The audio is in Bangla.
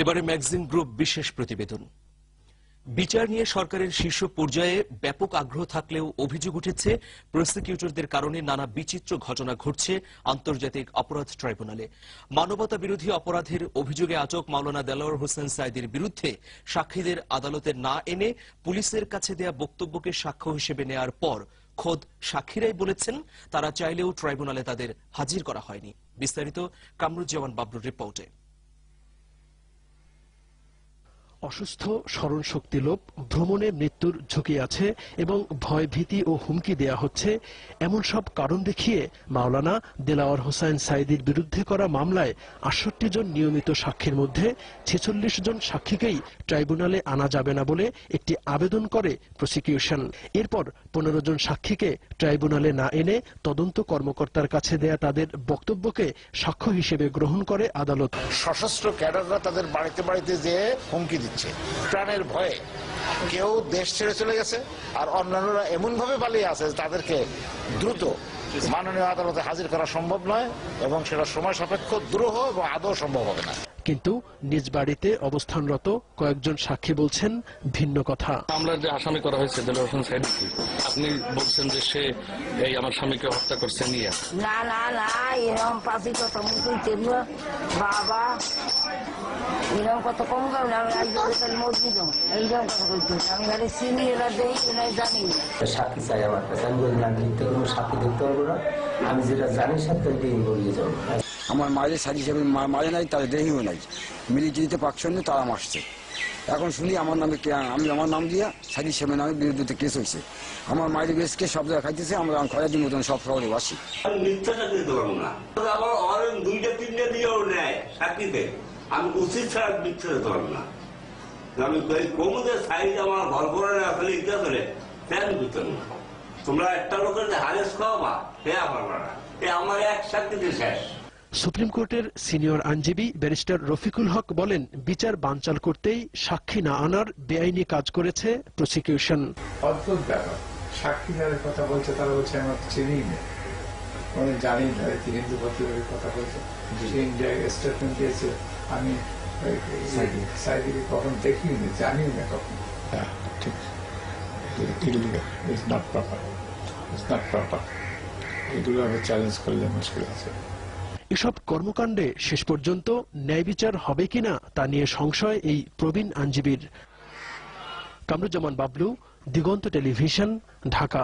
এবারে ম্যাগাজিন গ্রুপ বিশেষ প্রতিবেদন। বিচার নিয়ে সরকারের শীর্ষ পর্যায়ে ব্যাপক আগ্রহ থাকলেও অভিযোগ উঠেছে প্রসিকিউটরদের কারণে নানা বিচিত্র ঘটনা ঘটছে আন্তর্জাতিক অপরাধ ট্রাইব্যুনালে। মানবতা বিরোধী অপরাধের অভিযোগে আটক মাওলানা দেলোয়ার হোসেন সাঈদীর বিরুদ্ধে সাক্ষীদের আদালতে না এনে পুলিশের কাছে দেয়া বক্তব্যকে সাক্ষ্য হিসেবে নেয়ার পর খোদ সাক্ষীরাই বলেছেন তারা চাইলেও ট্রাইব্যুনালে তাদের হাজির করা হয়নি। বিস্তারিত কামরুজ্জামান বাবলুর রিপোর্টে। অসুস্থ, স্মরণশক্তি লোপ, ভ্রমণে মৃত্যুর ঝুঁকি আছে এবং ভয় ভীতি ও হুমকি দেয়া হচ্ছে এমন সব কারণ দেখিয়ে মাওলানা দেলোয়ার হোসেন সাঈদীর বিরুদ্ধে করা মামলায় ৬৮ জন নিয়মিত সাক্ষীর মধ্যে ৪৬ জন সাক্ষীকেই ট্রাইব্যুনালে আনা যাবে না বলে একটি আবেদন করে প্রসিকিউশন। এরপর ১৫ জন সাক্ষীকে ট্রাইব্যুনালে না এনে তদন্ত কর্মকর্তার কাছে দেয়া তাদের বক্তব্যকে সাক্ষ্য হিসেবে গ্রহণ করে আদালত। সশস্ত্র ক্যাডাররা তাদের বাড়িতে বাড়িতে যেয়ে হুমকি দিচ্ছে, প্রাণের ভয়ে কেউ দেশ ছেড়ে চলে গেছে, আর অন্যান্যরা এমন ভাবে পালিয়ে আছে তাদেরকে দ্রুত মাননীয় আদালতে হাজির করা সম্ভব নয় এবং সেটা সময় সাপেক্ষ, দুরূহ এবং আদৌ সম্ভব হবে না। কিন্তু নিজ বাড়িতে অবস্থানরত কয়েকজন সাক্ষী বলছেন ভিন্ন কথা। আমরা যে আসামি করা হয়েছে দেলোয়ার হোসেন সাঈদীকে, আপনি বলছেন যে সে এই আমার স্বামীকে হত্যা করছে নিয়ে। না না না, এরকম পাশে কথা কইতেন না বাবা, এরকম কত কম গাও না, আমি একজন মসজিদ এইরকম কথা কইতেন, আমি ঘরে চিনি এরা দেই এরা জানি না। সাক্ষী চাই আমার কাছে, আমি বলি না লিখতে কোনো সাক্ষী দেখতে পারবো না, আমি যেটা জানি সাথে বলিয়ে যাবো। আমার মায়ের সাজি হিসেবে মারে নাই, তার দেহিও নাই, মিলিটারিতে পাকশন তারা মারছে। এখন শুনি আমার নামে আমি আমার নাম দিয়া সাজি হিসেবে নামে বিরুদ্ধে কেস হয়েছে। আমার মায়ের বেশকে সব জায়গায় খাইতেছে, আমরা খয়াদিন মতন সব শহরে বাসি। মিথ্যা চাকরি দিতে পারবো না, আমার দুইটা তিনটা দিয়েও নেয় সাক্ষীতে, আমি উচিত ছাড়া মিথ্যা দিতে পারবো না। আমি কমুদের সাইজ আমার ঘর করে আসলে ইচ্ছা করে আমি বুঝতাম না। তোমরা একটা লোকের হারেস খাওয়াবা, হে আমার আমার এক সাক্ষীতে শেষ। সুপ্রিম কোর্টের সিনিয়র আইনজীবী ব্যারিস্টার রফিকুল হক বলেন, বিচার বানচাল করতেই সাক্ষী না আনার বেআইনি কাজ করেছে প্রসিকিউশন। অদ্ভুত ব্যাপার, সাক্ষী যাদের কথা বলছে তারা বলছে আমরা চিনি না, মানে জানি না, হিন্দু পত্রিকার কথা বলছে, ইন্ডিয়ায় স্টেটমেন্ট দিয়েছে আমি সাঈদীকে কখন দেখিনি, জানি না কখন। ঠিক, ইটস নট প্রপার, এগুলো আমি চ্যালেঞ্জ করলে মুশকিল আছে। এসব কর্মকাণ্ডে শেষ পর্যন্ত ন্যায় বিচার হবে কিনা তা নিয়ে সংশয় এই প্রবীণ আইনজীবীর। কামরুজ্জামান বাবলু, দিগন্ত টেলিভিশন, ঢাকা।